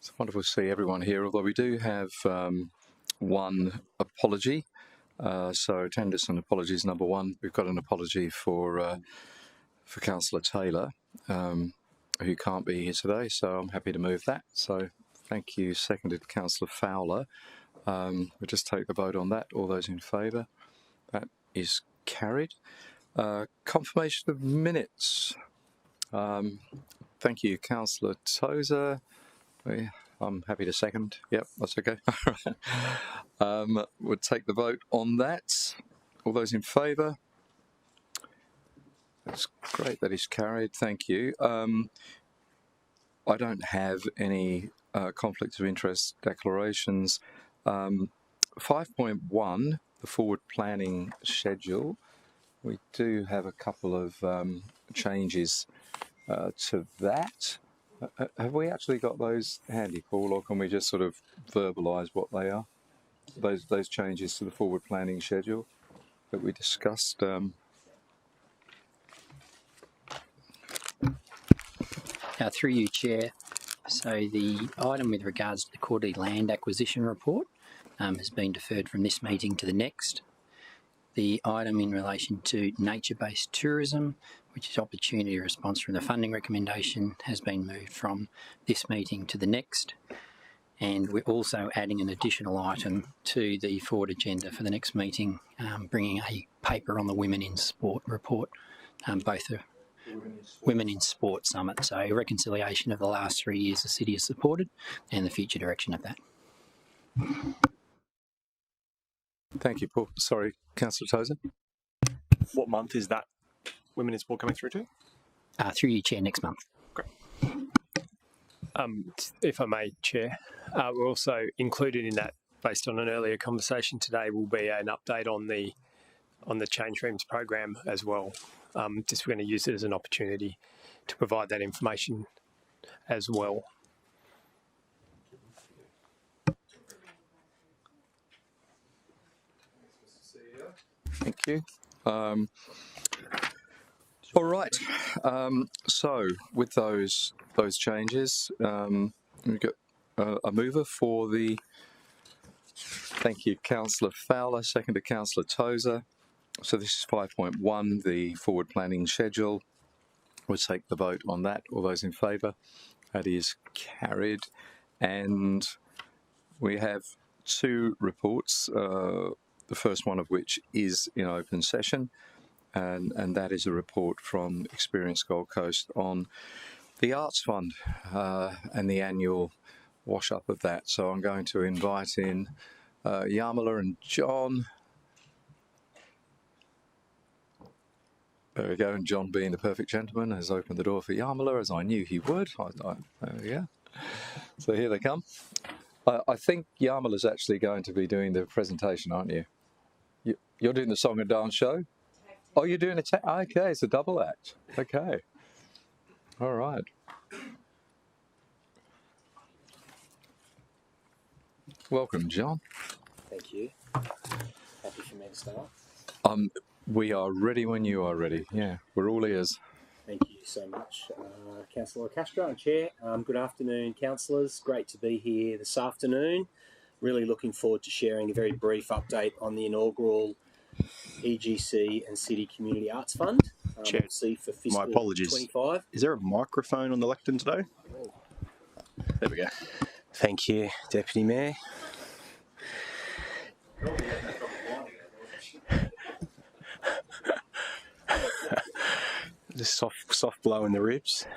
It's wonderful to see everyone here, although we do have one apology. So attendance and apologies number one. We've got an apology for Councillor Taylor, who can't be here today, so I'm happy to move that. So thank you. Seconded Councillor Fowler. We'll just take the vote on that. All those in favour? That is carried. Confirmation of minutes. Thank you, Councillor Tozer. I'm happy to second. Yep, that's okay. We'll take the vote on that. All those in favour? That's great. That is carried. Thank you. I don't have any conflicts of interest declarations. 5.1, the forward planning schedule. We do have a couple of changes to that. Have we actually got those handy, Paul, or can we just sort of verbalise what they are? Those changes to the forward planning schedule that we discussed. Through you, Chair. So the item with regards to the quarterly land acquisition report has been deferred from this meeting to the next. The item in relation to nature-based tourism, which is opportunity response from the funding recommendation, has been moved from this meeting to the next. And we're also adding an additional item to the forward agenda for the next meeting, bringing a paper on the Women in Sport report, both the Women in Sport Summit. So a reconciliation of the last 3 years the City has supported and the future direction of that. Thank you, Paul. Sorry, Councillor Tozer. What month is that Women in Sport coming through to? Through you, Chair, next month. Great. If I may, Chair, we're also included in that, based on an earlier conversation today, will be an update on the Change Rooms program as well. Just we're going to use it as an opportunity to provide that information as well. Thank you. All right. So with those changes, we've got a mover for the. Thank you, Councillor Fowler. Second to Councillor Tozer. So this is 5.1, the forward planning schedule. We'll take the vote on that. All those in favour? That is carried. And we have two reports. The first one of which is in open session, and that is a report from Experience Gold Coast on the Arts Fund and the annual wash-up of that. So I'm going to invite in Yamala and John. There we go, and John, being the perfect gentleman, has opened the door for Yamala, as I knew he would. There we go. So here they come. I think Yamala's actually going to be doing the presentation, aren't you? You're doing the song and dance show? Oh, you're doing okay, it's a double act. Okay. All right. Welcome, John. Thank you. Happy for me to start. We are ready when you are ready. Yeah, we're all ears. Thank you so much, Councillor Castro and Chair. Good afternoon, councillors. Great to be here this afternoon. Really looking forward to sharing a very brief update on the inaugural EGC and City Community Arts Fund. Chair, for fiscal my apologies. 25. Is there a microphone on the lectern today? There we go. Thank you, Deputy Mayor. Just soft blow in the ribs.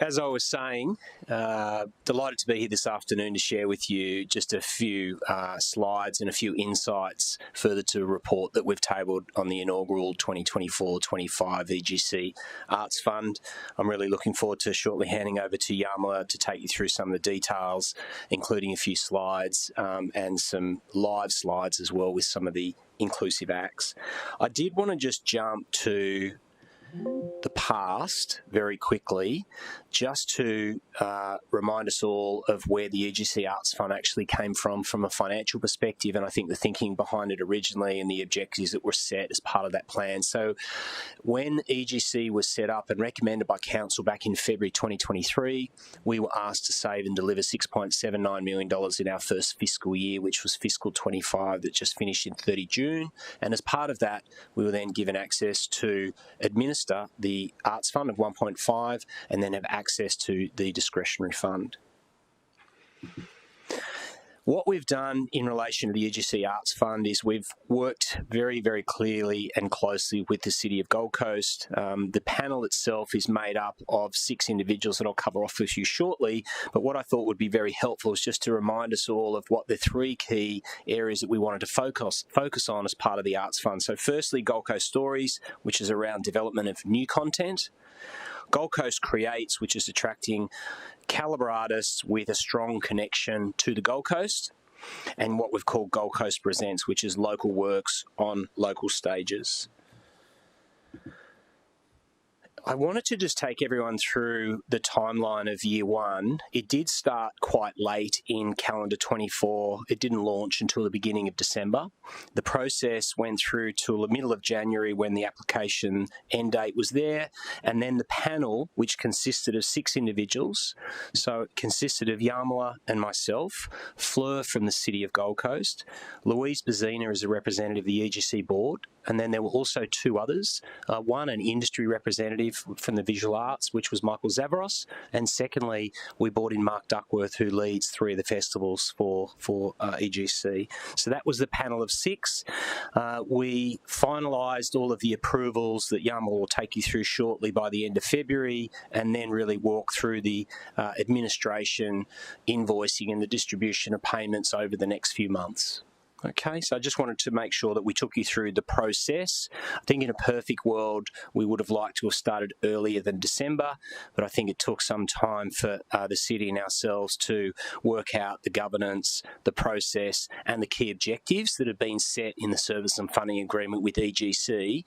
As I was saying, delighted to be here this afternoon to share with you just a few slides and a few insights further to a report that we've tabled on the inaugural 2024-25 EGC Arts Fund. I'm really looking forward to shortly handing over to Yamala to take you through some of the details, including a few slides and some live slides as well with some of the inclusive acts. I did want to just jump to the past very quickly, just to remind us all of where the EGC Arts Fund actually came from a financial perspective, and I think the thinking behind it originally and the objectives that were set as part of that plan. So when EGC was set up and recommended by Council back in February 2023, we were asked to save and deliver $6.79 million in our first fiscal year, which was fiscal 25 that just finished in 30 June. And as part of that, we were then given access to administer the Arts Fund of 1.5 and then have access to the discretionary fund. What we've done in relation to the EGC Arts Fund is we've worked very, very clearly and closely with the City of Gold Coast. The panel itself is made up of 6 individuals that I'll cover off with you shortly, but what I thought would be very helpful is just to remind us all of what the 3 key areas that we wanted to focus on as part of the Arts Fund. So firstly, Gold Coast Stories, which is around development of new content. Gold Coast Creates, which is attracting calibre artists with a strong connection to the Gold Coast, and what we've called Gold Coast Presents, which is local works on local stages. I wanted to just take everyone through the timeline of year 1. It did start quite late in calendar 24. It didn't launch until the beginning of December. The process went through till the middle of January when the application end date was there. And then the panel, which consisted of 6 individuals, so it consisted of Yamala and myself, Fleur from the City of Gold Coast, Louise Bazina as a representative of the EGC board, and then there were also 2 others, one an industry representative from the visual arts, which was Michael Zavaros, and secondly, we brought in Mark Duckworth, who leads 3 of the festivals for EGC. So that was the panel of 6. We finalised all of the approvals that Yamal will take you through shortly by the end of February, and then really walk through the administration, invoicing and the distribution of payments over the next few months. Okay, so I just wanted to make sure that we took you through the process. I think in a perfect world, we would have liked to have started earlier than December, but I think it took some time for the city and ourselves to work out the governance, the process, and the key objectives that have been set in the service and funding agreement with EGC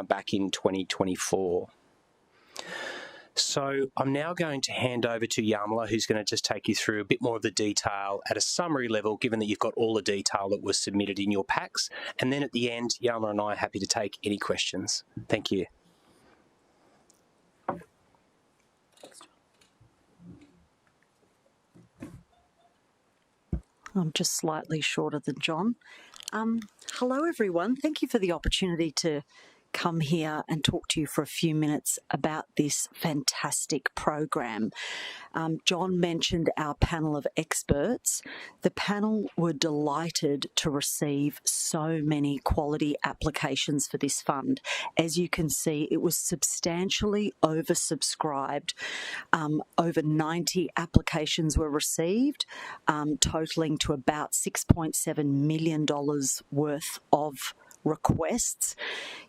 back in 2024. So I'm now going to hand over to Yamala, who's going to just take you through a bit more of the detail at a summary level, given that you've got all the detail that was submitted in your packs. And then at the end, Yamala and I are happy to take any questions. Thank you. I'm just slightly shorter than John. Hello, everyone. Thank you for the opportunity to come here and talk to you for a few minutes about this fantastic program. John mentioned our panel of experts. The panel were delighted to receive so many quality applications for this fund. As you can see, it was substantially oversubscribed. Over 90 applications were received, totaling to about $6.7 million worth of requests.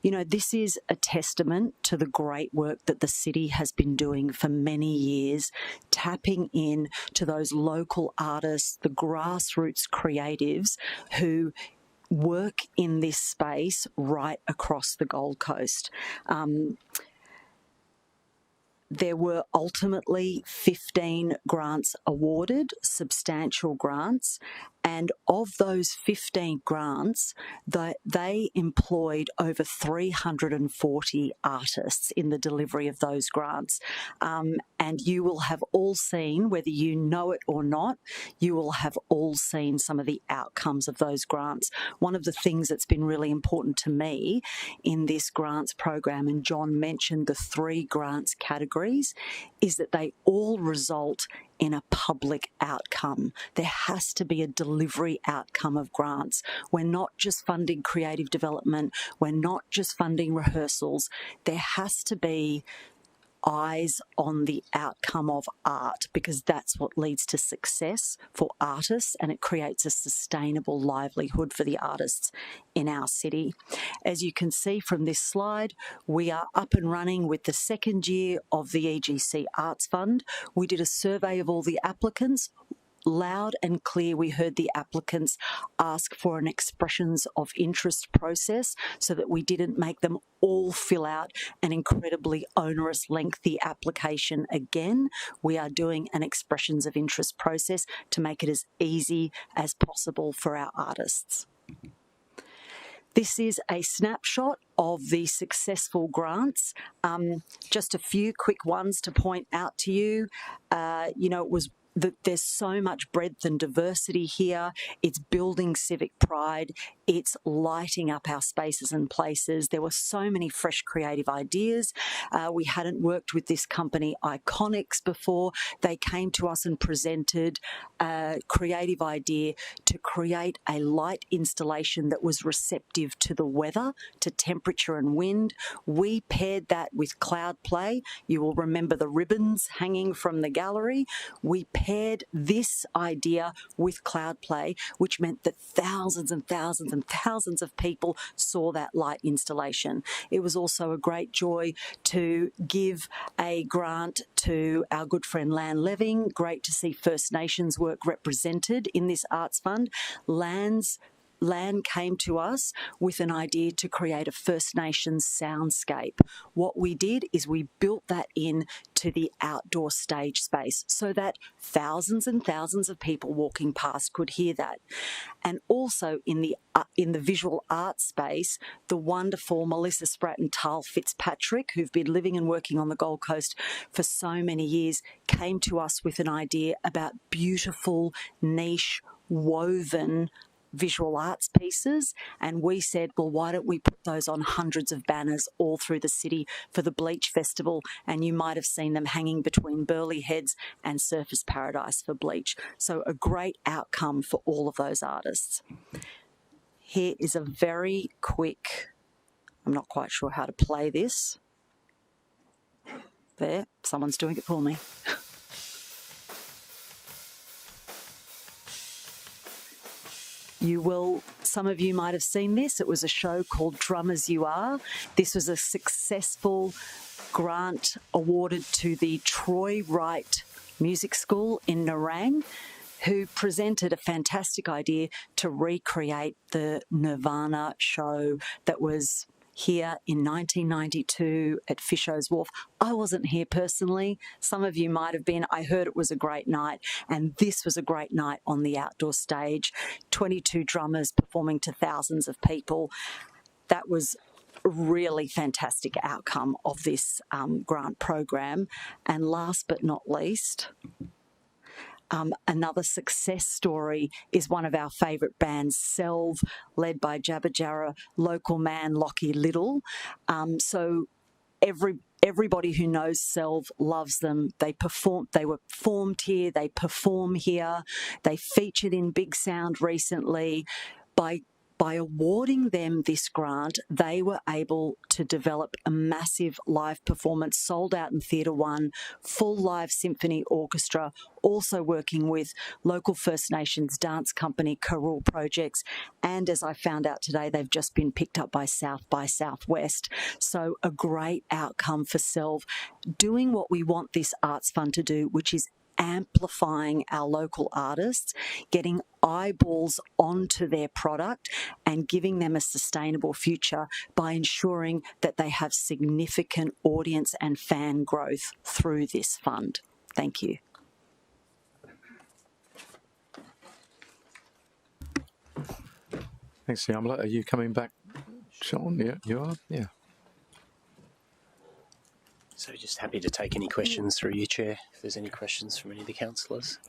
You know, this is a testament to the great work that the city has been doing for many years, tapping in to those local artists, the grassroots creatives who work in this space right across the Gold Coast. There were ultimately 15 grants awarded, substantial grants, and of those 15 grants, they employed over 340 artists in the delivery of those grants. And you will have all seen, whether you know it or not, you will have all seen some of the outcomes of those grants. One of the things that's been really important to me in this grants program, and John mentioned the 3 grants categories, is that they all result in a public outcome. There has to be a delivery outcome of grants. We're not just funding creative development. We're not just funding rehearsals. There has to be eyes on the outcome of art, because that's what leads to success for artists, and it creates a sustainable livelihood for the artists in our city. As you can see from this slide, we are up and running with the 2nd year of the EGC Arts Fund. We did a survey of all the applicants. loud and clear, we heard the applicants ask for an expressions of interest process so that we didn't make them all fill out an incredibly onerous, lengthy application again. We are doing an expressions of interest process to make it as easy as possible for our artists. This is a snapshot of the successful grants. Just a few quick ones to point out to you. It was there's so much breadth and diversity here. It's building civic pride. It's lighting up our spaces and places. There were so many fresh creative ideas. We hadn't worked with this company, Iconics, before. They came to us and presented a creative idea to create a light installation that was receptive to the weather, to temperature and wind. We paired that with cloud play. You will remember the ribbons hanging from the gallery. We paired this idea with cloud play, which meant that thousands and thousands and thousands of people saw that light installation. It was also a great joy to give a grant to our good friend Lan Leving. Great to see First Nations work represented in this Arts Fund. Lan came to us with an idea to create a First Nations soundscape. What we did is we built that in to the outdoor stage space so that thousands and thousands of people walking past could hear that. And also in the visual arts space, the wonderful Melissa Spratt and Tal Fitzpatrick, who've been living and working on the Gold Coast for so many years, came to us with an idea about beautiful, niche, woven visual arts pieces, and we said, well, why don't we put those on hundreds of banners all through the city for the Bleach Festival? And you might have seen them hanging between Burleigh Heads and Surfers Paradise for Bleach. So a great outcome for all of those artists. Here is a very quick, I'm not quite sure how to play this. There, someone's doing it for me. Some of you might have seen this. It was a show called Drum As You Are. This was a successful grant awarded to the Troy Wright Music School in Nerang, who presented a fantastic idea to recreate the Nirvana show that was here in 1992 at Fisho's Wharf. I wasn't here personally. Some of you might have been. I heard it was a great night, and this was a great night on the outdoor stage. 22 drummers performing to thousands of people. That was a really fantastic outcome of this grant program. And last but not least, another success story is one of our favourite bands, Selv, led by Jabba Jarrah local man Lockie Little. So everybody who knows Selv loves them. They were formed here, they perform here, they featured in Big Sound recently. By awarding them this grant, they were able to develop a massive live performance, sold out in Theatre One, full live symphony orchestra, also working with local First Nations dance company Karul Projects, and as I found out today, they've just been picked up by South by Southwest. So a great outcome for Selv, doing what we want this Arts Fund to do, which is amplifying our local artists, getting eyeballs onto their product and giving them a sustainable future by ensuring that they have significant audience and fan growth through this fund. Thank you. Thanks, Yamala. Are you coming back, Sean? Yeah, you are? Yeah. So just happy to take any questions through you, Chair, if there's any questions from any of the councillors.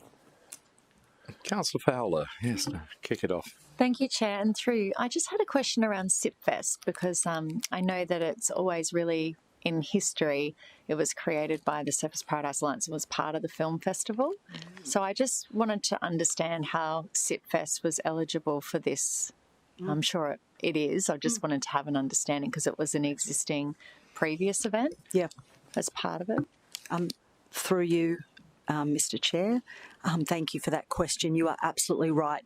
Councillor Fowler, yes, kick it off. Thank you, Chair. And through, I just had a question around SIPFest because I know that it's always really in history. It was created by the Surfers Paradise Alliance and was part of the film festival. So I just wanted to understand how SIPFest was eligible for this. I'm sure it is. I just wanted to have an understanding because it was an existing previous event. Yeah. As part of it. Through you, Mr. Chair, thank you for that question. You are absolutely right.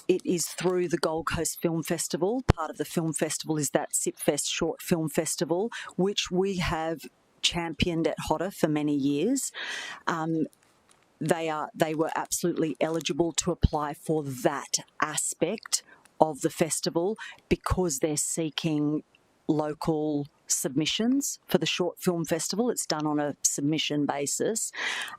It is through the Gold Coast Film Festival. Part of the film festival is that SIPFest Short Film Festival, which we have championed at HOTA for many years. they were absolutely eligible to apply for that aspect of the festival because they're seeking local submissions for the Short Film Festival. It's done on a submission basis.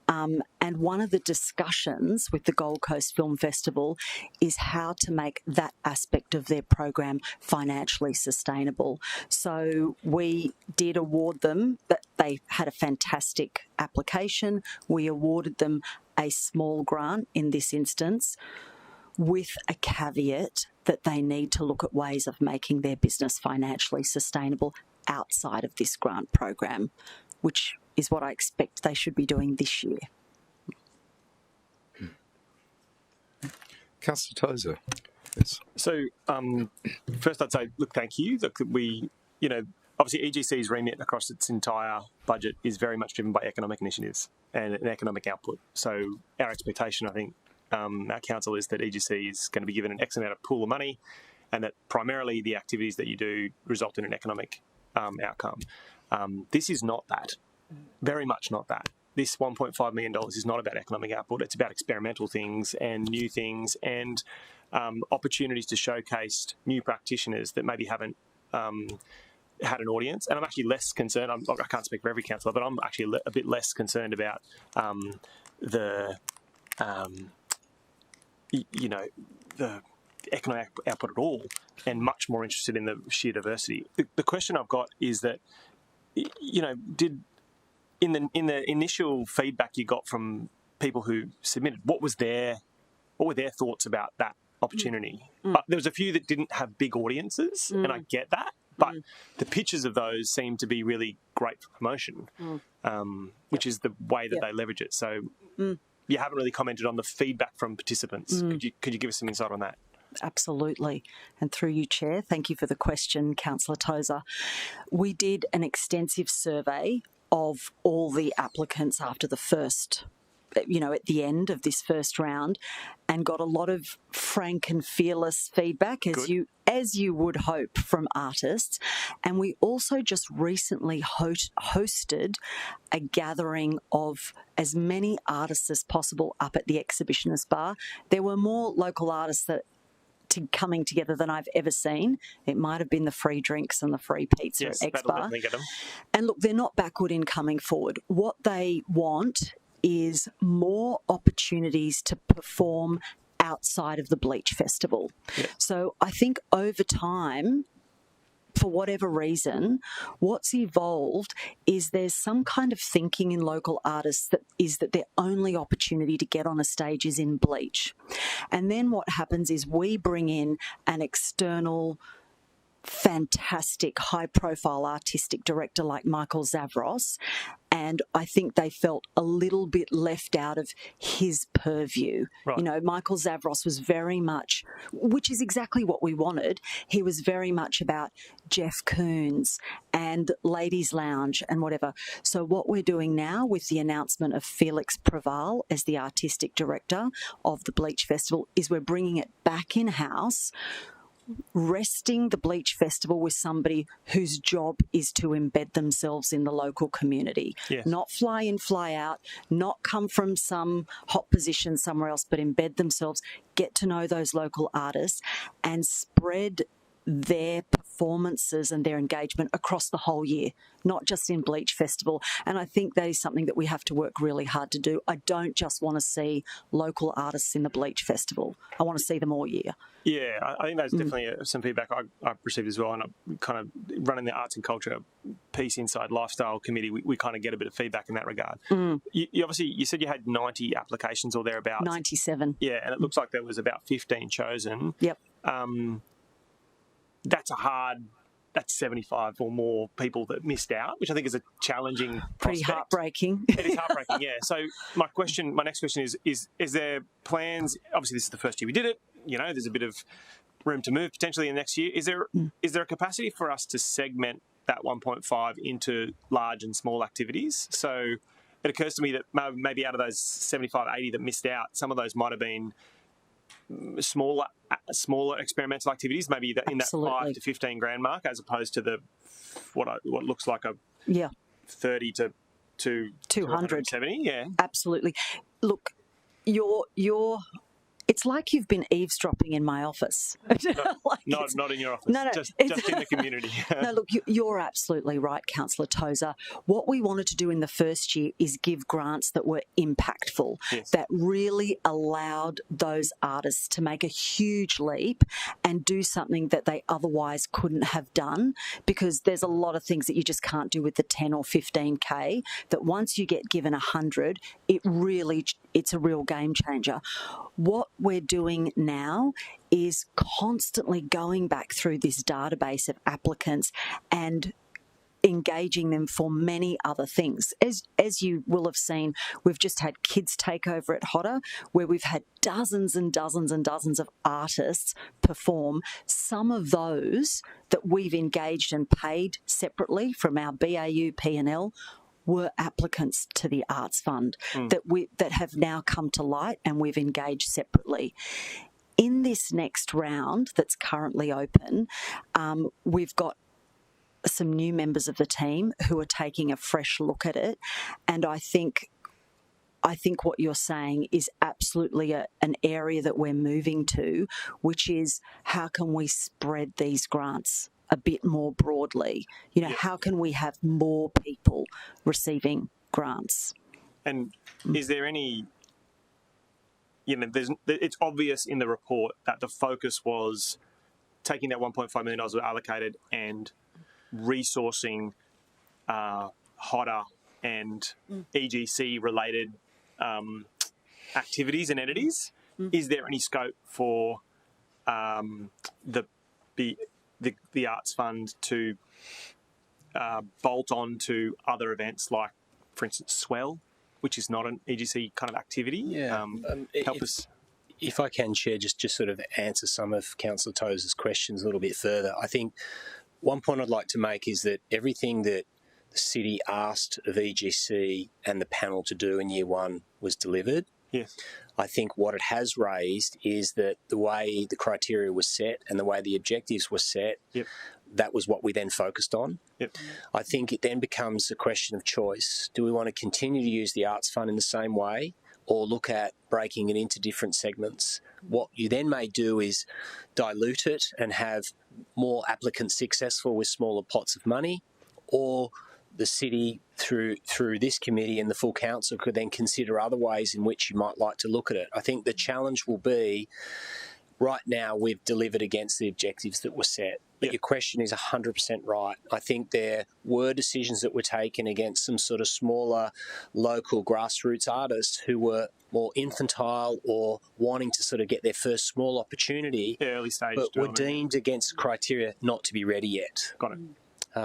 And one of the discussions with the Gold Coast Film Festival is how to make that aspect of their program financially sustainable. So we did award them, but they had a fantastic application. We awarded them a small grant in this instance, with a caveat that they need to look at ways of making their business financially sustainable outside of this grant program, which is what I expect they should be doing this year. Councillor Tozer. Yes. So, first I'd say, look, thank you. Look, obviously EGC's remit across its entire budget is very much driven by economic initiatives and an economic output. So our expectation, I think, our council is that EGC is going to be given an X amount of pool of money and that primarily the activities that you do result in an economic outcome. This is not that, very much not that. This $1.5 million is not about economic output. It's about experimental things and new things and opportunities to showcase new practitioners that maybe haven't had an audience. And I'm actually less concerned, I can't speak for every councillor, but I'm actually a bit less concerned about the economic output at all, and much more interested in the sheer diversity. The question I've got is that, did in the initial feedback you got from people who submitted, what were their thoughts about that opportunity? There was a few that didn't have big audiences, and I get that, but the pitches of those seem to be really great for promotion, which is the way that they leverage it. So. You haven't really commented on the feedback from participants. Could you give us some insight on that? Absolutely. And through you, Chair, thank you for the question, Councillor Tozer. We did an extensive survey of all the applicants after the first, at the end of this first round, and got a lot of frank and fearless feedback, as you would hope from artists. And we also just recently hosted a gathering of as many artists as possible up at the Exhibitionist Bar. There were more local artists coming together than I've ever seen. It might have been the free drinks and the free pizza at X Bar. And look, they're not backward in coming forward. What they want is more opportunities to perform outside of the Bleach Festival. So I think over time, for whatever reason, what's evolved is there's some kind of thinking in local artists that their only opportunity to get on a stage is in Bleach. And then what happens is we bring in an external fantastic high-profile artistic director like Michael Zavros, and I think they felt a little bit left out of his purview. Right. Michael Zavros was very much, which is exactly what we wanted, he was very much about Jeff Koons and Ladies Lounge and whatever. So what we're doing now with the announcement of Felix Preval as the artistic director of the Bleach Festival is we're bringing it back in-house, resting the Bleach Festival with somebody whose job is to embed themselves in the local community. Yes. Not fly in, fly out, not come from some hot position somewhere else, but embed themselves, get to know those local artists and spread their performances and their engagement across the whole year, not just in Bleach Festival. And I think that is something that we have to work really hard to do. I don't just want to see local artists in the Bleach Festival. I want to see them all year. Yeah, I think that's definitely some feedback I've received as well. And I'm kind of running the arts and culture piece inside Lifestyle Committee. We kind of get a bit of feedback in that regard. You obviously, you said you had 90 applications or thereabouts. 97. Yeah, and it looks like there was about 15 chosen. Yep. That's 75 or more people that missed out, which I think is a challenging Pretty prospect. Heartbreaking. It is heartbreaking, yeah. So my next question is there plans, obviously this is the first year we did it, there's a bit of room to move potentially in the next year. Is there a capacity for us to segment that 1.5 into large and small activities? So it occurs to me that maybe out of those 75, 80 that missed out, some of those might have been smaller experimental activities, maybe in that 5 to 15 grand mark, as opposed to the what looks like a 30 to to 270. Yeah. Absolutely. Look, you're it's like you've been eavesdropping in my office. Like Not in your office. No, just in the community. No, look, you're absolutely right, Councillor Tozer. What we wanted to do in the first year is give grants that were impactful, Yes. that really allowed those artists to make a huge leap and do something that they otherwise couldn't have done, because there's a lot of things that you just can't do with the 10 or 15K, that once you get given 100, it's a real game changer. What we're doing now is constantly going back through this database of applicants and engaging them for many other things. As you will have seen, we've just had Kids Takeover at Hodder, where we've had dozens and dozens and dozens of artists perform. Some of those that we've engaged and paid separately from our BAU P&L were applicants to the Arts Fund that have now come to light and we've engaged separately. In this next round that's currently open, we've got some new members of the team who are taking a fresh look at it, and I think what you're saying is absolutely an area that we're moving to, which is how can we spread these grants a bit more broadly? You know, how can we have more people receiving grants? And is there any, it's obvious in the report that the focus was taking that $1.5 million that allocated and resourcing Hodder and EGC related activities and entities. Is there any scope for the Arts Fund to bolt on to other events like, for instance, Swell, which is not an EGC kind of activity? Help us. If I can, Chair, just sort of answer some of Councillor Tozer's questions a little bit further. I think one point I'd like to make is that everything that the city asked of EGC and the panel to do in year one was delivered. Yes. I think what it has raised is that the way the criteria was set and the way the objectives were set, that was what we then focused on. I think it then becomes a question of choice. Do we want to continue to use the Arts Fund in the same way, or look at breaking it into different segments? What you then may do is dilute it and have more applicants successful with smaller pots of money, or the city, through this committee and the full council, could then consider other ways in which you might like to look at it. I think the challenge will be, right now we've delivered against the objectives that were set. But your question is 100% right. I think there were decisions that were taken against some sort of smaller local grassroots artists who were more infantile or wanting to sort of get their first small opportunity, early stage, but were deemed against criteria not to be ready yet. Got it.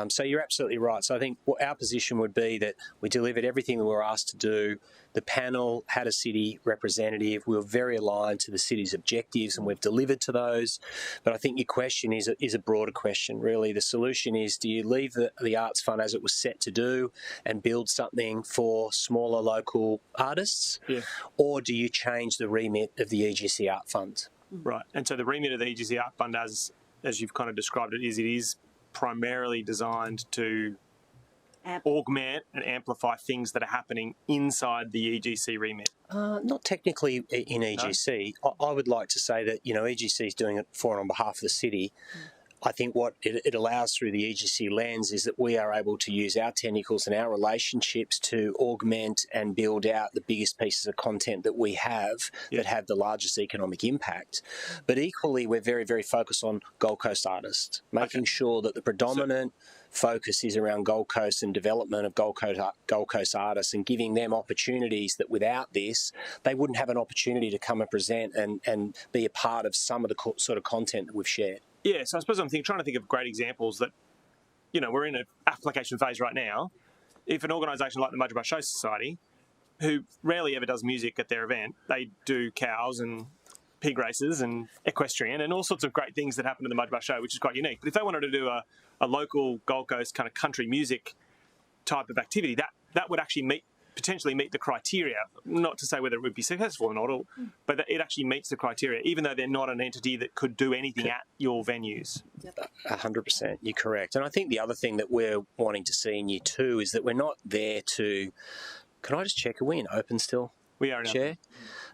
So you're absolutely right. So I think our position would be that we delivered everything that we were asked to do. The panel had a city representative. We were very aligned to the city's objectives and we've delivered to those. But I think your question is a broader question, really. The solution is, do you leave the Arts Fund as it was set to do and build something for smaller local artists? Or do you change the remit of the EGC Art Fund? Right. And so the remit of the EGC Art Fund, as you've kind of described it is primarily designed to augment and amplify things that are happening inside the EGC remit? Not technically in EGC. No? I would like to say that, EGC is doing it for and on behalf of the city. I think what it allows through the EGC lens is that we are able to use our tentacles and our relationships to augment and build out the biggest pieces of content that we have that have the largest economic impact. But equally, we're very, very focused on Gold Coast artists, making sure that the predominant focus is around Gold Coast and development of Gold Coast artists and giving them opportunities that without this, they wouldn't have an opportunity to come and present and be a part of some of the sort of content that we've shared. Yeah, so I suppose I'm trying to think of great examples that, we're in an application phase right now. If an organisation like the Mudgeeraba Show Society, who rarely ever does music at their event, they do cows and pig races and equestrian and all sorts of great things that happen to the Mudgeeraba Show, which is quite unique. But if they wanted to do a local Gold Coast kind of country music type of activity, that would actually meet potentially meet the criteria, not to say whether it would be successful or not, but that it actually meets the criteria, even though they're not an entity that could do anything at your venues. 100%, you're correct. And I think the other thing that we're wanting to see in year 2 is that we're not there to... Can I just check, are we in open still? We are in Chair?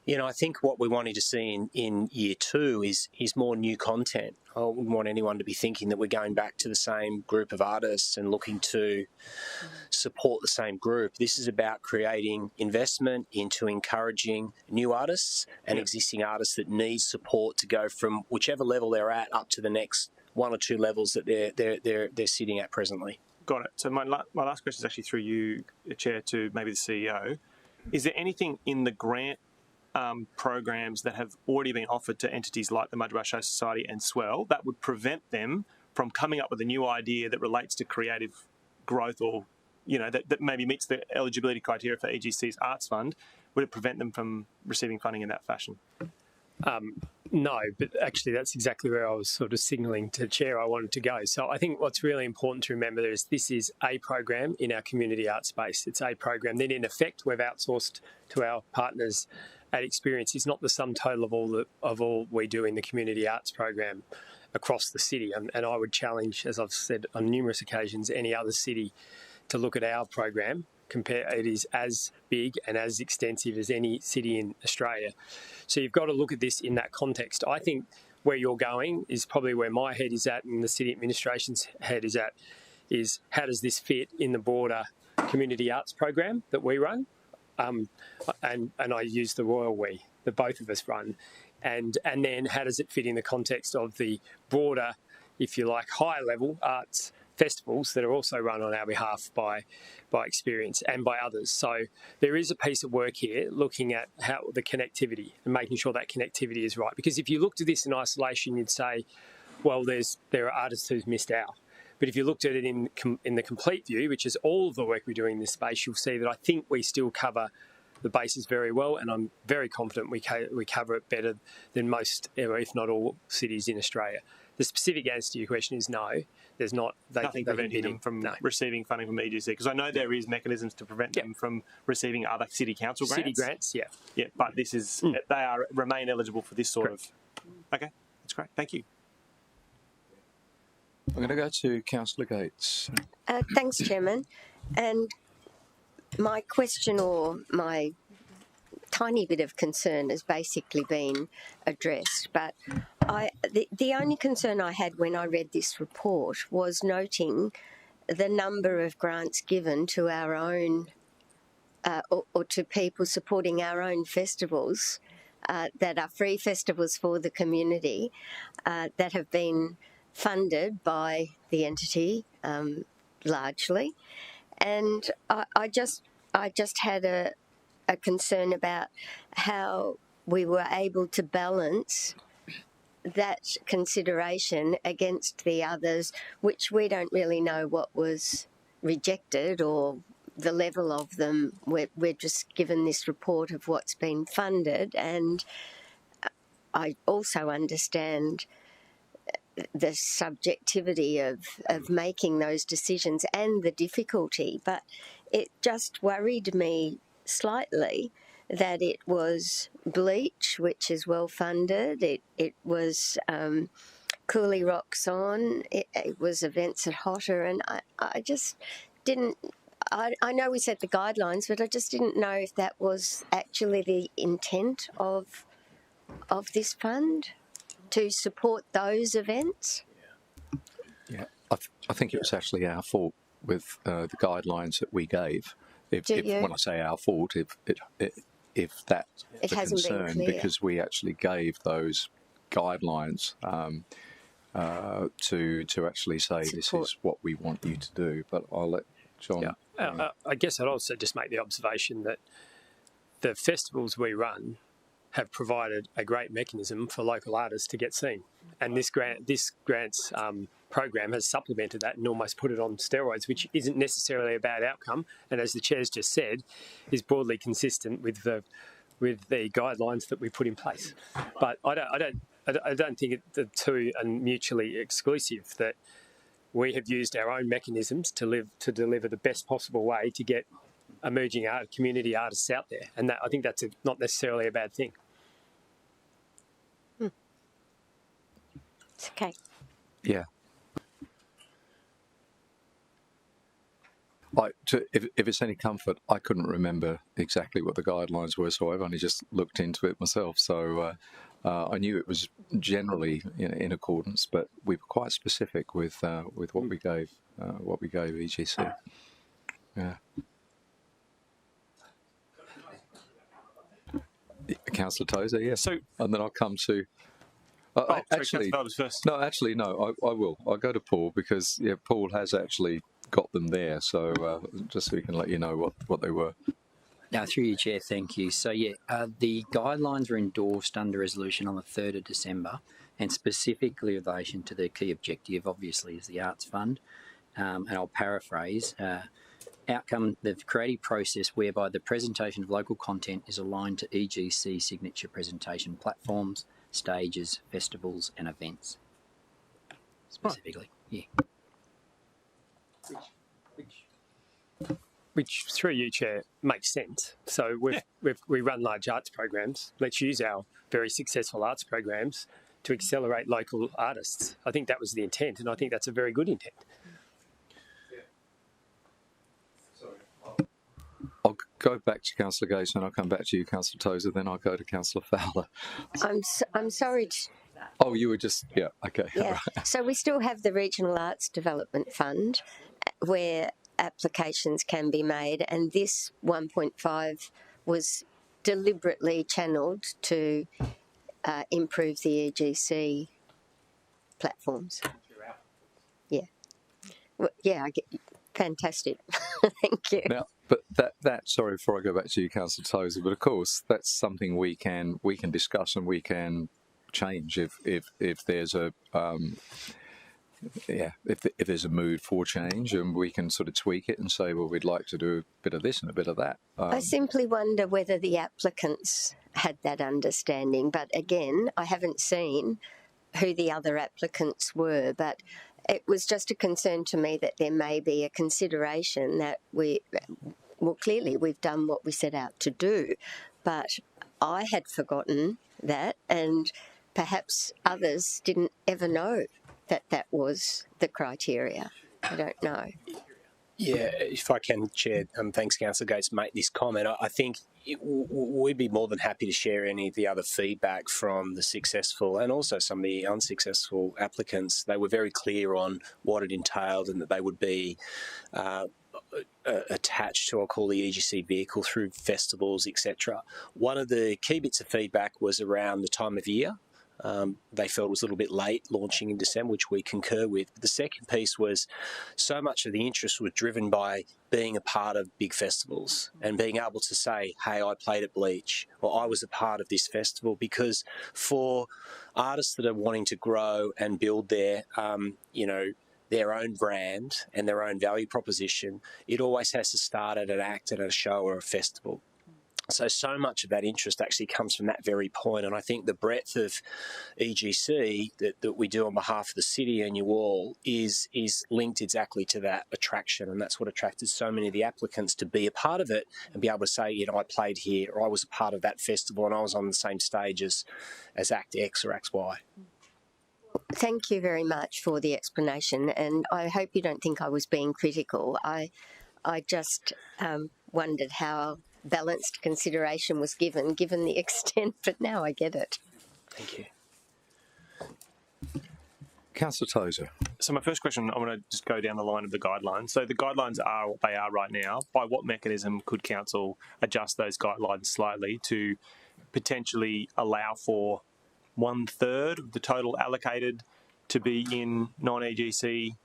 You know, I think what we're wanting to see in year 2 is more new content. I wouldn't want anyone to be thinking that we're going back to the same group of artists and looking to support the same group. This is about creating investment into encouraging new artists and existing artists that need support to go from whichever level they're at up to the next 1 or 2 levels that they're sitting at presently. Got it. So my last question is actually through you, Chair, to maybe the CEO. Is there anything in the grant programs that have already been offered to entities like the Mudgebar Show Society and Swell that would prevent them from coming up with a new idea that relates to creative growth, or, you know, that maybe meets the eligibility criteria for EGC's Arts Fund? Would it prevent them from receiving funding in that fashion? No, but actually that's exactly where I was sort of signalling to the Chair I wanted to go. So I think what's really important to remember is this is a program in our community art space. It's a program that in effect we've outsourced to our partners at Experience. It's not the sum total of all we do in the community arts program across the city. And I would challenge, as I've said on numerous occasions, any other city to look at our program. It is as big and as extensive as any city in Australia. So you've got to look at this in that context. I think where you're going is probably where my head is at and the city administration's head is at, is how does this fit in the broader community arts program that we run? And I use the royal we, that both of us run. And then how does it fit in the context of the broader, if you like, higher level arts festivals that are also run on our behalf by Experience and by others. So there is a piece of work here looking at how the connectivity and making sure that connectivity is right. Because if you looked at this in isolation, you'd say, well, there are artists who've missed out. But if you looked at it in the complete view, which is all of the work we do in this space, you'll see that I think we still cover the bases very well, and I'm very confident we cover it better than most, if not all, cities in Australia. The specific answer to your question is no. There's not. Nothing preventing them from receiving funding from EGC, because I know there is mechanisms to prevent them from receiving other city council grants. City grants, yeah. Yeah, but this is they remain eligible for this sort of. Okay, that's great. Thank you. I'm going to go to Councillor Gates. Thanks, Chairman. And my question, or my tiny bit of concern, has basically been addressed. But the only concern I had when I read this report was noting the number of grants given to our own or to people supporting our own festivals that are free festivals for the community that have been funded by the entity largely. And I just had a concern about how we were able to balance that consideration against the others, which we don't really know what was rejected or the level of them. We're just given this report of what's been funded, and I also understand the subjectivity of making those decisions and the difficulty, but it just worried me slightly that it was Bleach, which is well funded, it was Cooley Rocks On, it was events at Hotter, and I just didn't, I know we set the guidelines, but I just didn't know if that was actually the intent of this fund, to support those events. Yeah, I think it was actually our fault with the guidelines that we gave. When I say our fault, if that's it the hasn't concern, been clear. because we actually gave those guidelines to actually say this is what we want you to do. But I'll let John. Yeah, I guess I'd also just make the observation that the festivals we run have provided a great mechanism for local artists to get seen, and this grants program has supplemented that and almost put it on steroids, which isn't necessarily a bad outcome, and as the chair's just said, is broadly consistent with the guidelines that we put in place. But I don't think the two are mutually exclusive. That we have used our own mechanisms to deliver the best possible way to get emerging community artists out there, and that I think that's not necessarily a bad thing. It's okay. Yeah. If it's any comfort, I couldn't remember exactly what the guidelines were, so I've only just looked into it myself. So I knew it was generally in accordance, but we were quite specific with what we gave EGC. Yeah. Councillor Tozer, yes. So, and then I'll come to. Actually, first. No, actually, no. I will. I'll go to Paul because Paul has actually got them there. So just so we can let you know what they were. Through you, Chair, thank you. So, the guidelines were endorsed under resolution on the 3rd of December, and specifically in relation to the key objective, obviously, is the Arts Fund. And I'll paraphrase. Outcome, the creative process whereby the presentation of local content is aligned to EGC signature presentation platforms, stages, festivals and events. Specifically, Which through you, Chair, makes sense. So we run large arts programs. Let's use our very successful arts programs to accelerate local artists. I think that was the intent, and I think that's a very good intent. I'll go back to Councillor Gates and I'll come back to you, Councillor Tozer, then I'll go to Councillor Fowler. I'm sorry. Oh, you were just, okay. Yeah. So we still have the Regional Arts Development Fund where applications can be made, and this 1.5 was deliberately channelled to improve the EGC platforms. Yeah. Well, I get fantastic. Thank you. Now, but that sorry, before I go back to you, Councillor Tozer, but of course that's something we can discuss and we can change if there's a if there's a mood for change, and we can sort of tweak it and say, well, we'd like to do a bit of this and a bit of that. I simply wonder whether the applicants had that understanding, but again, I haven't seen who the other applicants were, but it was just a concern to me that there may be a consideration that clearly we've done what we set out to do, but I had forgotten that, and perhaps others didn't ever know that was the criteria. I don't know. Yeah, if I can, Chair, thanks, Councillor Gates, make this comment. I think we'd be more than happy to share any of the other feedback from the successful and also some of the unsuccessful applicants. They were very clear on what it entailed and that they would be attached to, I'll call the EGC vehicle through festivals, etc. One of the key bits of feedback was around the time of year. They felt it was a little bit late launching in December, which we concur with. But the second piece was so much of the interest was driven by being a part of big festivals and being able to say, hey, I played at Bleach, or I was a part of this festival, because for artists that are wanting to grow and build their, their own brand and their own value proposition, it always has to start at an act, at a show or a festival. So much of that interest actually comes from that very point. And I think the breadth of EGC that we do on behalf of the city and you all is linked exactly to that attraction. And that's what attracted so many of the applicants to be a part of it and be able to say, I played here, or I was a part of that festival and I was on the same stage as Act X or Act Y. Thank you very much for the explanation. And I hope you don't think I was being critical. I just wondered how balanced consideration was given the extent, but now I get it. Thank you. Councillor Tozer. So my first question, I want to just go down the line of the guidelines. So the guidelines are what they are right now. By what mechanism could council adjust those guidelines slightly to potentially allow for 1/3 of the total allocated to be in non-EGC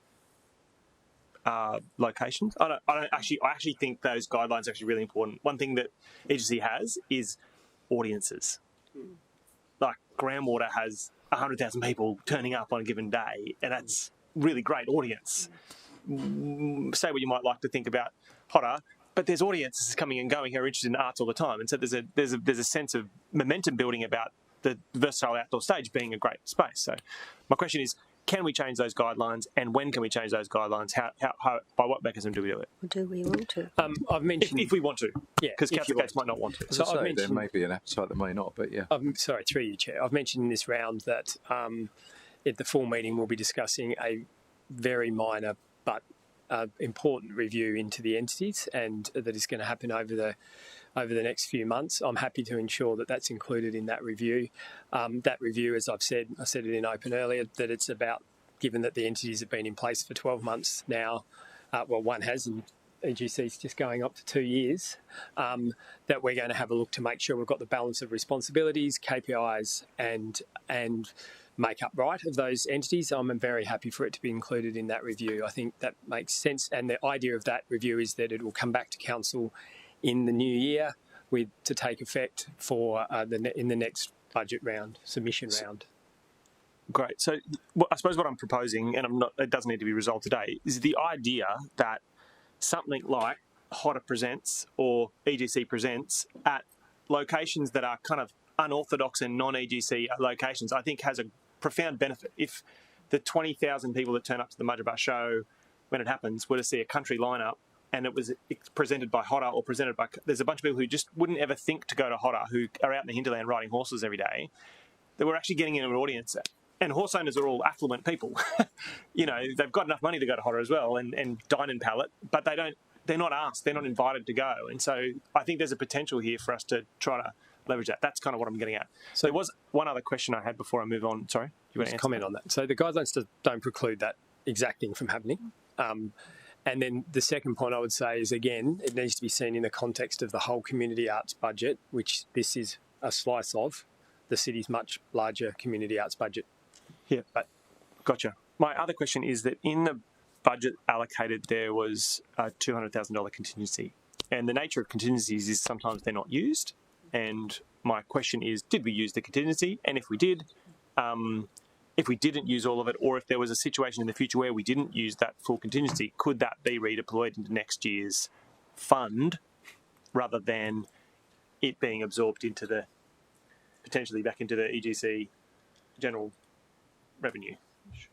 locations? I actually think those guidelines are actually really important. One thing that EGC has is audiences. Like Groundwater has 100,000 people turning up on a given day, and that's really great audience. Say what you might like to think about Hotter, but there's audiences coming and going who are interested in arts all the time, and so there's a sense of momentum building about the versatile outdoor stage being a great space. So my question is, can we change those guidelines, and when can we change those guidelines? How by what mechanism do we do it? Do we want to? I've mentioned If we want to, yeah, because if Councillor you Gates might not want to. As So I I've say, there mentioned- may be an appetite, there may not, but yeah. I'm sorry, through you, Chair. I've mentioned in this round that at the full meeting we'll be discussing a very minor but important review into the entities, and that is going to happen over the next few months. I'm happy to ensure that that's included in that review. That review, as I said it in open earlier, that it's about, given that the entities have been in place for 12 months now, one has, and EGC's just going up to 2 years, that we're going to have a look to make sure we've got the balance of responsibilities, KPIs, and make up right of those entities. I'm very happy for it to be included in that review. I think that makes sense, and the idea of that review is that it will come back to Council in the new year to take effect for in the next budget round, submission round. Great. So I suppose what I'm proposing, and it doesn't need to be resolved today, is the idea that something like HOTA Presents or EGC Presents at locations that are kind of unorthodox and non-EGC locations, I think has a profound benefit. If the 20,000 people that turn up to the Mudgeerba show when it happens were to see a country lineup and it was presented by HOTA or presented by... There's a bunch of people who just wouldn't ever think to go to HOTA, who are out in the hinterland riding horses every day, that we're actually getting into an audience. And horse owners are all affluent people. You know, they've got enough money to go to HOTA as well and dine in pallet, but they're not asked, they're not invited to go. And so I think there's a potential here for us to try to leverage that. That's kind of what I'm getting at. So there was one other question I had before I move on. Sorry, you want to comment on that? So the guidelines don't preclude that exact thing from happening. And then the second point I would say is, again, it needs to be seen in the context of the whole community arts budget, which this is a slice of the city's much larger community arts budget. Yeah, but gotcha. My other question is that in the budget allocated, there was a $200,000 contingency. And the nature of contingencies is sometimes they're not used. And my question is, did we use the contingency? And if we did, if we didn't use all of it, or if there was a situation in the future where we didn't use that full contingency, could that be redeployed into next year's fund rather than it being absorbed into the, potentially back into the EGC general revenue,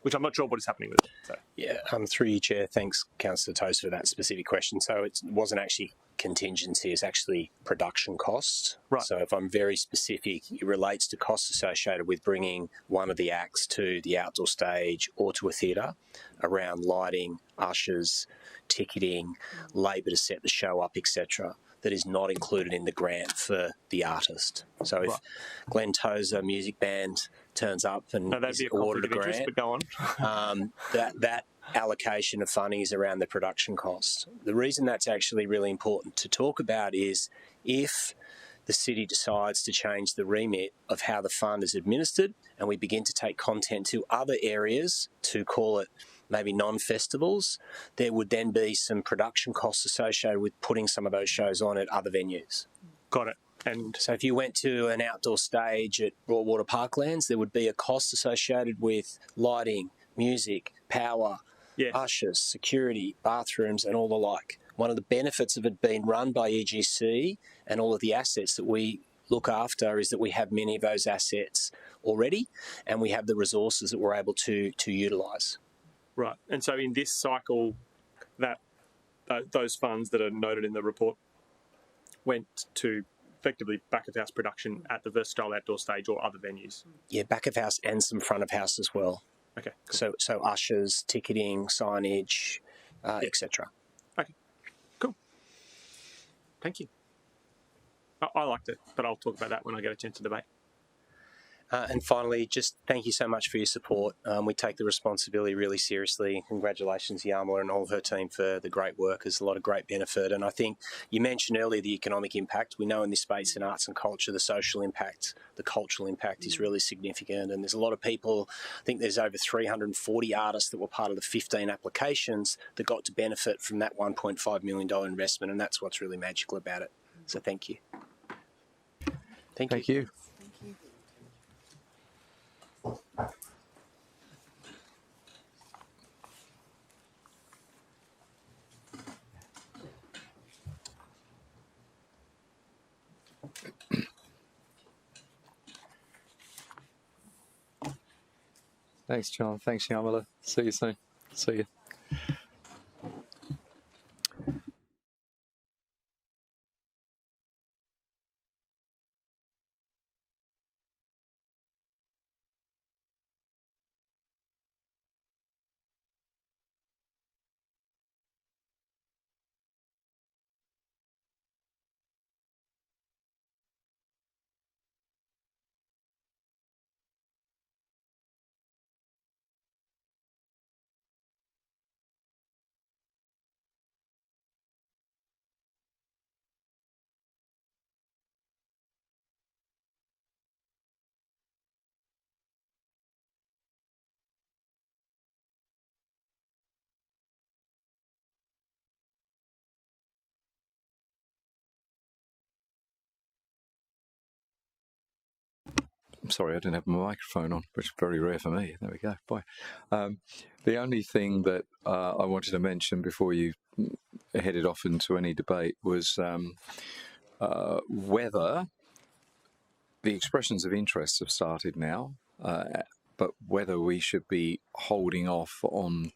which I'm not sure what is happening with it. So. Yeah, through you, Chair. Thanks, Councillor Toast, for that specific question. So it wasn't actually contingency, it's actually production costs. Right. So if I'm very specific, it relates to costs associated with bringing one of the acts to the outdoor stage or to a theatre around lighting, ushers, ticketing, labour to set the show up, etc. That is not included in the grant for the artist. So if Glenn Tozer Music Band turns up and is awarded a grant, but go on. that allocation of funding is around the production cost. The reason that's actually really important to talk about is if the city decides to change the remit of how the fund is administered and we begin to take content to other areas, to call it maybe non-festivals, there would then be some production costs associated with putting some of those shows on at other venues. Got it. And so if you went to an outdoor stage at Broadwater Parklands, there would be a cost associated with lighting, music, power, ushers, security, bathrooms and all the like. One of the benefits of it being run by EGC and all of the assets that we look after is that we have many of those assets already and we have the resources that we're able to utilise. Right. And so in this cycle, that those funds that are noted in the report went to effectively back-of-house production at the Versatile Outdoor Stage or other venues? Yeah, back-of-house and some front-of-house as well. Okay. Cool. So ushers, ticketing, signage, etc. Okay. Cool. Thank you. I liked it, but I'll talk about that when I get a chance to debate. And finally, just thank you so much for your support. We take the responsibility really seriously. Congratulations, Yamala and all of her team for the great work. There's a lot of great benefit. And I think you mentioned earlier the economic impact. We know in this space in arts and culture, the social impact, the cultural impact is really significant. And there's a lot of people, I think there's over 340 artists that were part of the 15 applications that got to benefit from that $1.5 million investment. And that's what's really magical about it. So thank you. Thank you. Thanks, John. Thanks, Yamala. See you soon. See you. I'm sorry, I didn't have my microphone on, which is very rare for me. There we go. Bye. The only thing that I wanted to mention before you headed off into any debate was whether the expressions of interest have started now, but whether we should be holding off on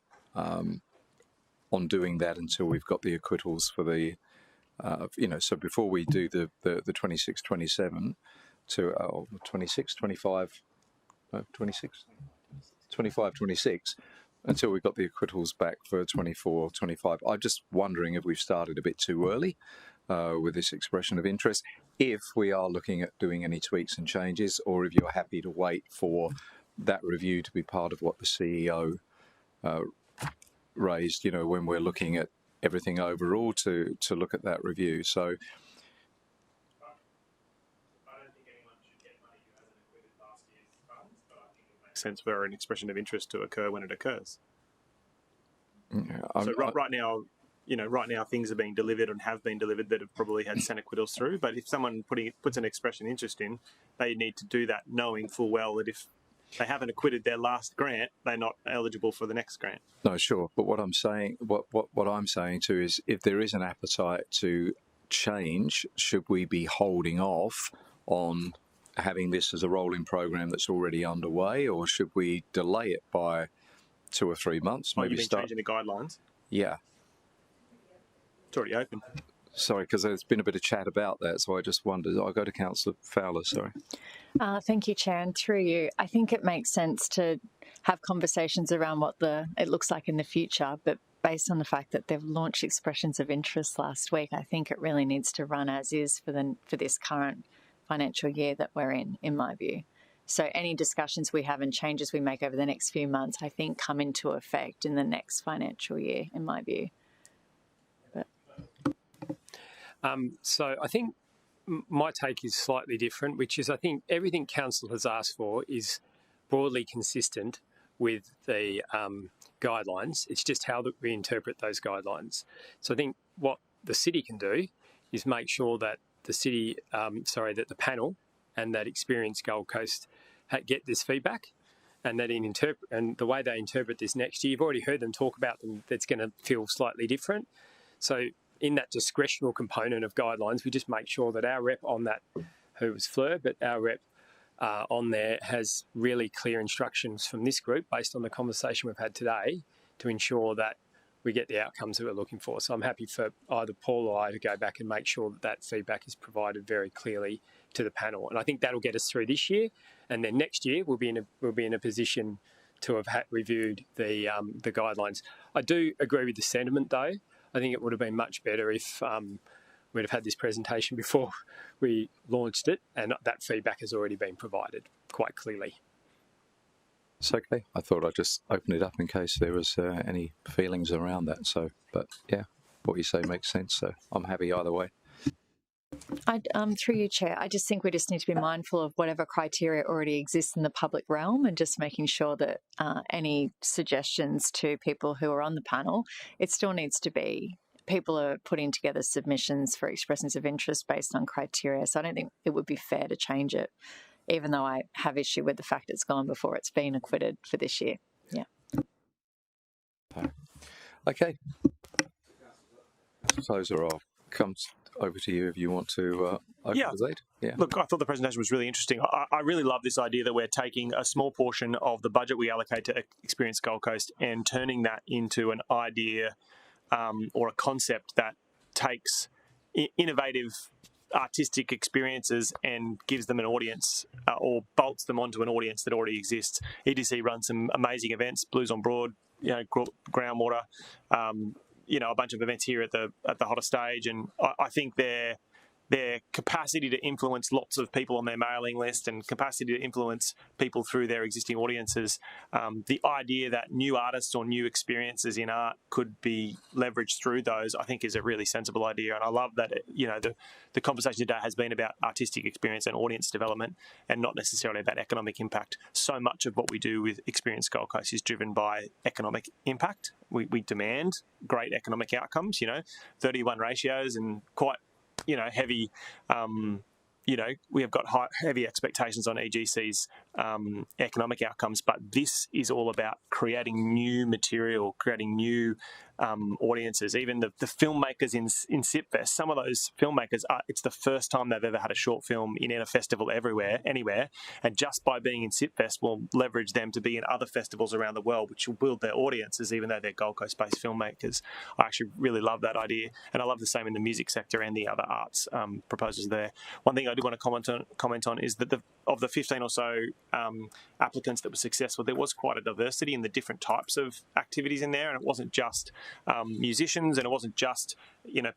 doing that until we've got the acquittals for the, so before we do the 26, 27 to 26, 25, no, 26, 25, 26, until we've got the acquittals back for 24, 25. I'm just wondering if we've started a bit too early with this expression of interest, if we are looking at doing any tweaks and changes, or if you're happy to wait for that review to be part of what the CEO raised, when we're looking at everything overall to look at that review. So sense for an expression of interest to occur when it occurs. Yeah, so right now, right now things are being delivered and have been delivered that have probably had Senate acquittals through. But if someone puts an expression of interest in, they need to do that knowing full well that if they haven't acquitted their last grant, they're not eligible for the next grant. No, sure. But what I'm saying, what I'm saying too is, if there is an appetite to change, should we be holding off on having this as a rolling program that's already underway, or should we delay it by 2 or 3 months? Maybe you've been changing the guidelines. Yeah, it's already open. Sorry, because there's been a bit of chat about that, so I just wondered. I'll go to Councillor Fowler. Sorry. Thank you, Chair, and through you, I think it makes sense to have conversations around what it looks like in the future, but based on the fact that they've launched expressions of interest last week, I think it really needs to run as is for this current financial year that we're in my view. So any discussions we have and changes we make over the next few months, I think, come into effect in the next financial year, in my view. So I think my take is slightly different, which is I think everything Council has asked for is broadly consistent with the guidelines. It's just how that we interpret those guidelines. So I think what the city can do is make sure that the city, that the panel and that Experience Gold Coast get this feedback, and that and the way they interpret this next year, you've already heard them talk about them, that's going to feel slightly different. So in that discretional component of guidelines, we just make sure that our rep on that, who was Fleur, but our rep on there has really clear instructions from this group based on the conversation we've had today to ensure that we get the outcomes that we're looking for. So I'm happy for either Paul or I to go back and make sure that that feedback is provided very clearly to the panel. And I think that'll get us through this year. And then next year we'll be in a position to have reviewed the guidelines. I do agree with the sentiment, though. I think it would have been much better if we'd have had this presentation before we launched it, and that feedback has already been provided quite clearly. It's okay. I thought I'd just open it up in case there was any feelings around that. So, but yeah, what you say makes sense. So I'm happy either way. Through you, Chair, I just think we just need to be mindful of whatever criteria already exists in the public realm, and just making sure that any suggestions to people who are on the panel, it still needs to be, people are putting together submissions for expressions of interest based on criteria. So I don't think it would be fair to change it, even though I have issue with the fact it's gone before it's been acquitted for this year. Yeah. Okay. Closer off. over to you if you want to open Yeah. the debate. Yeah. Look, I thought the presentation was really interesting. I really love this idea that we're taking a small portion of the budget we allocate to Experience Gold Coast and turning that into an idea or a concept that takes innovative artistic experiences and gives them an audience or bolts them onto an audience that already exists. EDC runs some amazing events, Blues on Broad, Groundwater, a bunch of events here at the Hotter Stage, and I think their capacity to influence lots of people on their mailing list and capacity to influence people through their existing audiences, the idea that new artists or new experiences in art could be leveraged through those, I think is a really sensible idea. And I love that, the conversation today has been about artistic experience and audience development and not necessarily about economic impact. So much of what we do with Experience Gold Coast is driven by economic impact. We demand great economic outcomes, 30-1 ratios and quite heavy, we have got heavy expectations on EGC's economic outcomes, but this is all about creating new material, creating new audiences. Even the filmmakers in SIPFest, some of those filmmakers, it's the first time they've ever had a short film in a festival anywhere, and just by being in SIPFest will leverage them to be in other festivals around the world, which will build their audiences, even though they're Gold Coast-based filmmakers. I actually really love that idea, and I love the same in the music sector and the other arts proposals there. One thing I do want to comment on is that of the 15 or so applicants that were successful, there was quite a diversity in the different types of activities in there, and it wasn't just musicians, and it wasn't just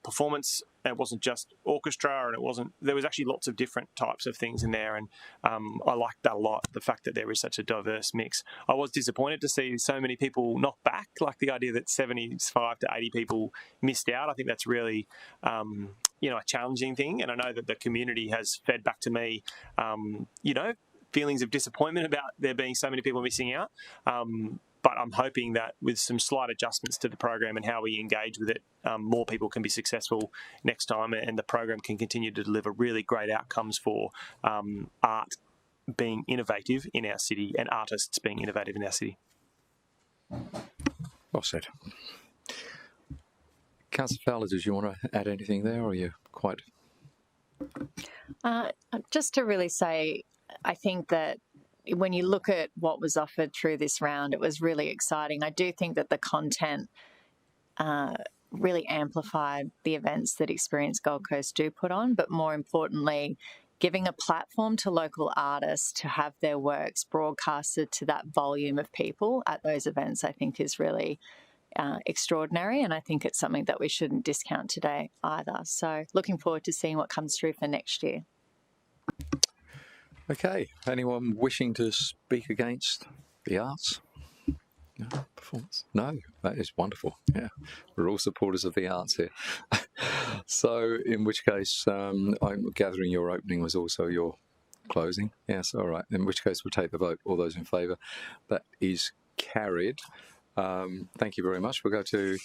performance, and it wasn't just orchestra, and there was actually lots of different types of things in there, and I liked that a lot, the fact that there is such a diverse mix. I was disappointed to see so many people knock back, like the idea that 75 to 80 people missed out. I think that's really a challenging thing, and I know that the community has fed back to me feelings of disappointment about there being so many people missing out. But I'm hoping that with some slight adjustments to the program and how we engage with it, more people can be successful next time, and the program can continue to deliver really great outcomes for art being innovative in our city and artists being innovative in our city. Well said. Councillor Fowler, did you want to add anything there, or are you quite... Just to really say, I think that when you look at what was offered through this round, it was really exciting. I do think that the content really amplified the events that Experience Gold Coast do put on, but more importantly, giving a platform to local artists to have their works broadcasted to that volume of people at those events, I think is really extraordinary, and I think it's something that we shouldn't discount today either. So looking forward to seeing what comes through for next year. Okay, anyone wishing to speak against the arts? No, performance? No, that is wonderful. Yeah, we're all supporters of the arts here. So in which case, I'm gathering your opening was also your closing. Yes, all right. In which case we'll take the vote. All those in favour? That is carried. Thank you very much. We'll go to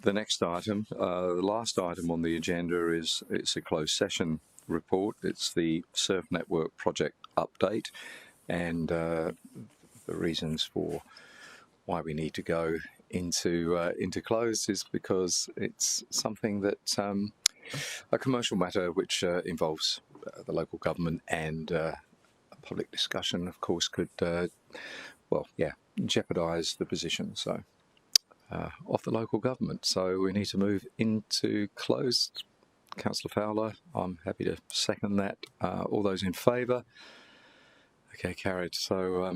the next item. The last item on the agenda it's a closed session report. It's the Surf Network project update, and the reasons for why we need to go into closed is because it's something that a commercial matter which involves the local government, and a public discussion, of course, could jeopardise the position of the local government. So we need to move into closed. Councillor Fowler, I'm happy to second that. All those in favour? Okay, carried. So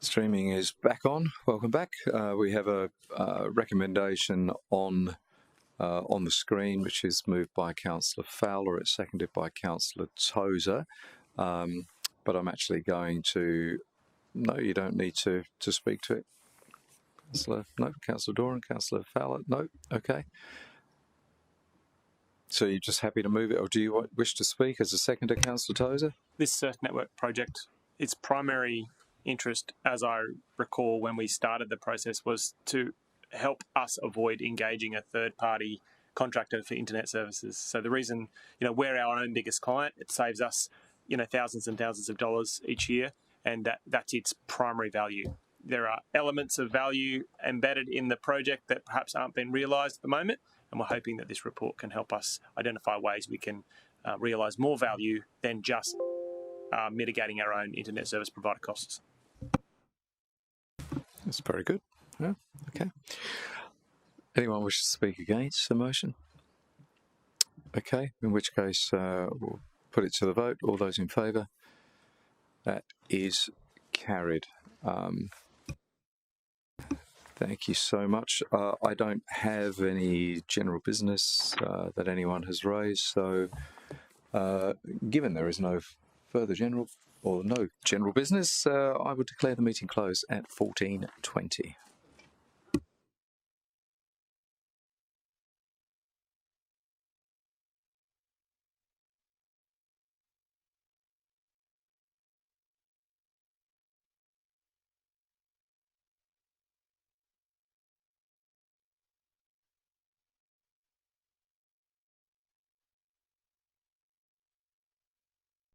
Streaming is back on. Welcome back. We have a recommendation on the screen, which is moved by Councillor Fowler. It's seconded by Councillor Tozer. But I'm actually going to... No, you don't need to speak to it. Councillor Doran, Councillor Fowler, no, okay. So you're just happy to move it, or do you wish to speak as a seconder, Councillor Tozer? This Surf Network project, its primary interest, as I recall when we started the process, was to help us avoid engaging a third-party contractor for internet services. So the reason, we're our own biggest client, it saves us, thousands and thousands of dollars each year, and that's its primary value. There are elements of value embedded in the project that perhaps aren't being realised at the moment, and we're hoping that this report can help us identify ways we can realise more value than just mitigating our own internet service provider costs. That's very good. Yeah, okay. Anyone wish to speak against the motion? Okay, in which case we'll put it to the vote. All those in favour? That is carried. Thank you so much. I don't have any general business that anyone has raised, so given there is no further no general business, I would declare the meeting closed at 14:20.